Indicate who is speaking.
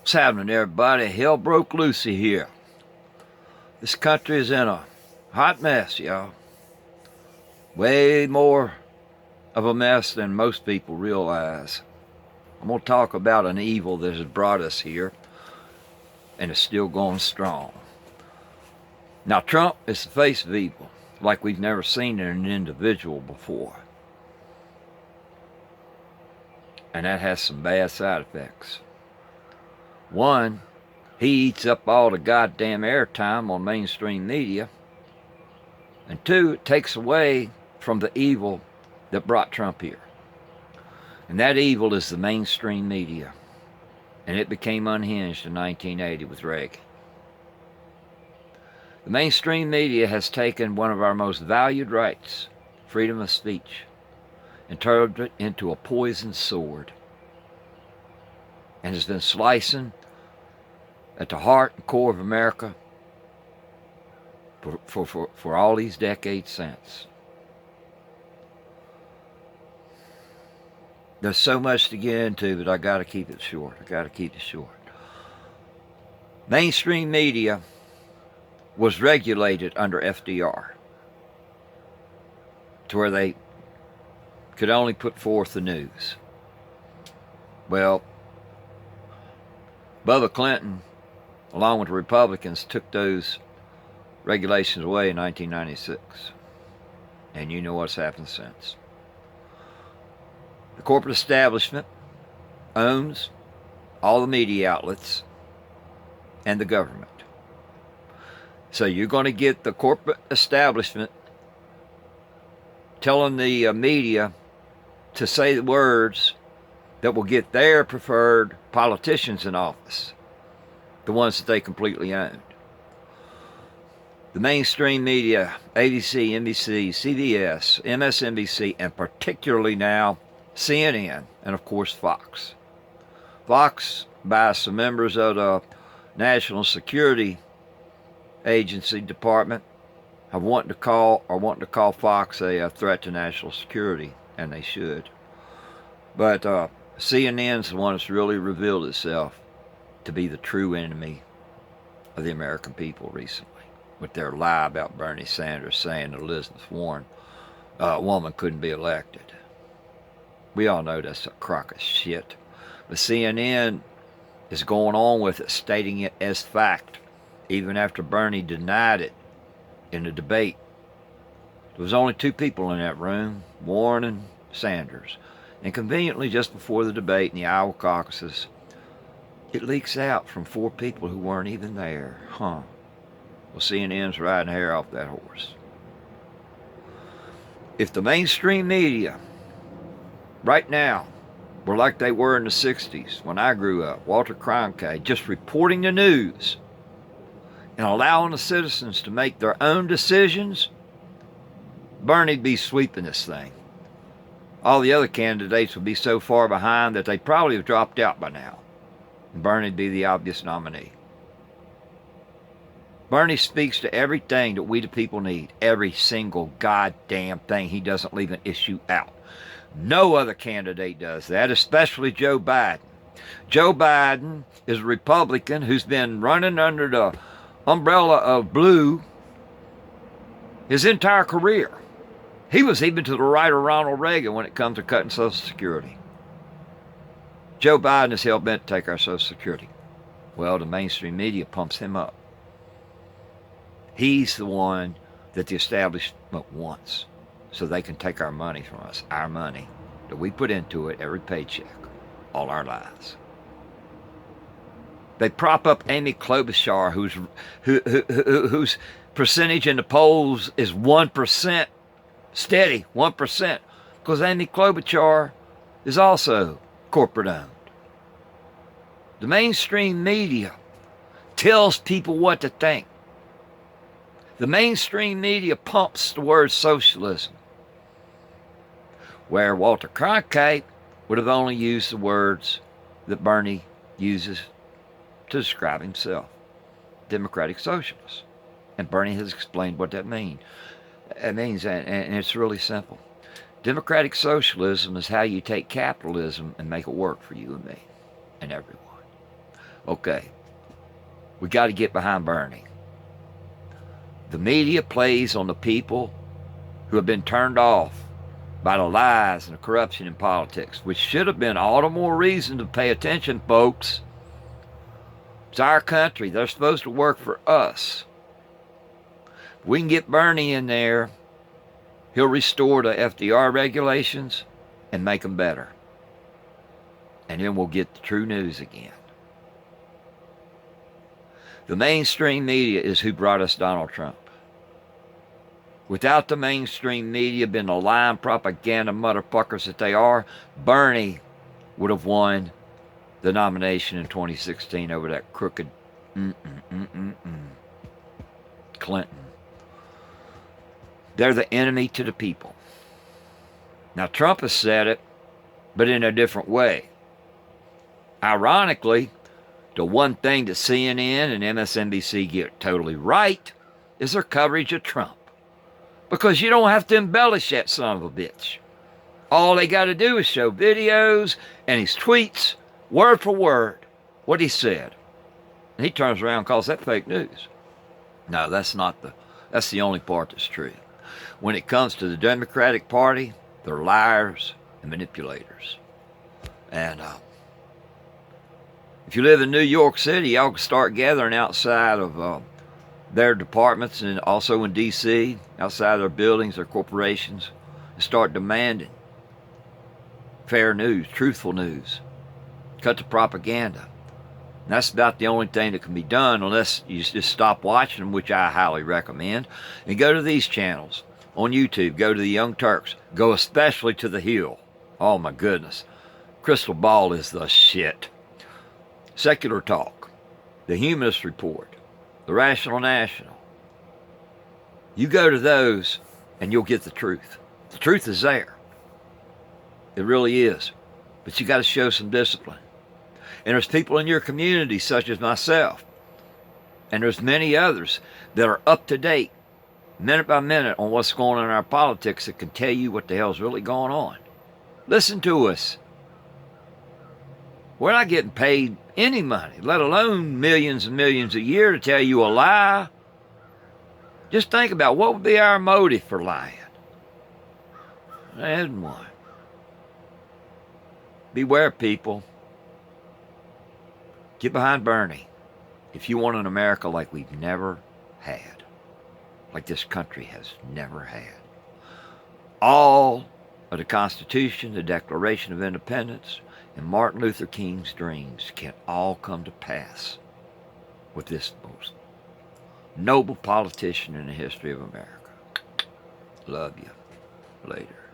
Speaker 1: What's happening, everybody? Hell broke loosey here. This country is in a hot mess, y'all. Way more of a mess than most people realize. I'm going to talk about an evil that has brought us here and is still going strong. Now, Trump is the face of evil, like we've never seen in an individual before. And that has some bad side effects. One, he eats up all the goddamn airtime on mainstream media. And two, it takes away from the evil that brought Trump here. And that evil is the mainstream media. And it became unhinged in 1980 with Reagan. The mainstream media has taken one of our most valued rights, freedom of speech, and turned it into a poisoned sword. And has been slicing at the heart and core of America for all these decades since. There's so much to get into, but I got to keep it short. Mainstream media was regulated under FDR to where they could only put forth the news. Well, Bubba Clinton, along with the Republicans, took those regulations away in 1996. And you know what's happened since. The corporate establishment owns all the media outlets and the government. So you're going to get the corporate establishment telling the media to say the words that will get their preferred politicians in office, the ones that they completely owned. The mainstream media, ABC, NBC, CBS, MSNBC, and particularly now CNN, and of course Fox. Fox, by some members of the National Security Agency Department, have wanted to call Fox a threat to national security, and they should. But CNN's the one that's really revealed itself to be the true enemy of the American people recently, with their lie about Bernie Sanders saying that Elizabeth Warren, a woman, couldn't be elected. We all know that's a crock of shit. But CNN is going on with it, stating it as fact, even after Bernie denied it in the debate. There was only two people in that room, Warren and Sanders. And conveniently, just before the debate in the Iowa caucuses, it leaks out from four people who weren't even there. Well, CNN's riding hair off that horse. If the mainstream media right now were like they were in the 60s when I grew up, Walter Cronkite, just reporting the news and allowing the citizens to make their own decisions, Bernie'd be sweeping this thing. All the other candidates would be so far behind that they'd probably have dropped out by now. And Bernie'd be the obvious nominee. Bernie speaks to everything that we the people need. Every single goddamn thing. He doesn't leave an issue out. No other candidate does that, especially Joe Biden. Joe Biden is a Republican who's been running under the umbrella of blue his entire career. He was even to the right of Ronald Reagan when it comes to cutting Social Security. Joe Biden is hell-bent to take our Social Security. Well, the mainstream media pumps him up. He's the one that the establishment wants, so they can take our money from us, our money that we put into it every paycheck, all our lives. They prop up Amy Klobuchar, whose percentage in the polls is 1%, steady 1%, because Amy Klobuchar is also corporate owned. The mainstream media tells people what to think. The mainstream media pumps the word socialism, where Walter Cronkite would have only used the words that Bernie uses to describe himself, democratic socialist. And Bernie has explained what that means. It means, and it's really simple. Democratic socialism is how you take capitalism and make it work for you and me and everyone. Okay, we got to get behind Bernie. The media plays on the people who have been turned off by the lies and the corruption in politics, which should have been all the more reason to pay attention, folks. It's our country. They're supposed to work for us. If we can get Bernie in there, he'll restore the FDR regulations and make them better. And then we'll get the true news again. The mainstream media is who brought us Donald Trump. Without the mainstream media being the lying propaganda motherfuckers that they are, Bernie would have won the nomination in 2016 over that crooked Clinton. They're the enemy to the people. Now, Trump has said it, but in a different way. Ironically, the one thing that CNN and MSNBC get totally right is their coverage of Trump. Because you don't have to embellish that son of a bitch. All they got to do is show videos and his tweets, word for word, what he said. And he turns around and calls that fake news. No, that's the only part that's true. When it comes to the Democratic Party, they're liars and manipulators. And if you live in New York City, y'all can start gathering outside of their departments and also in D.C., outside their buildings, their corporations, and start demanding fair news, truthful news. Cut the propaganda. And that's about the only thing that can be done unless you just stop watching them, which I highly recommend, and go to these channels on YouTube. Go to the Young Turks. Go especially to The Hill. Oh my goodness. Crystal Ball is the shit. Secular Talk. The Humanist Report. The Rational National. You go to those and you'll get the truth. The truth is there. It really is. But you got to show some discipline. And there's people in your community, such as myself, and there's many others that are up to date, minute by minute, on what's going on in our politics that can tell you what the hell's really going on. Listen to us. We're not getting paid any money, let alone millions and millions a year to tell you a lie. Just think about what would be our motive for lying. There isn't one. Beware, people. Get behind Bernie if you want an America like we've never had, like this country has never had. All of the Constitution, the Declaration of Independence, and Martin Luther King's dreams can all come to pass with this most noble politician in the history of America. Love you. Later.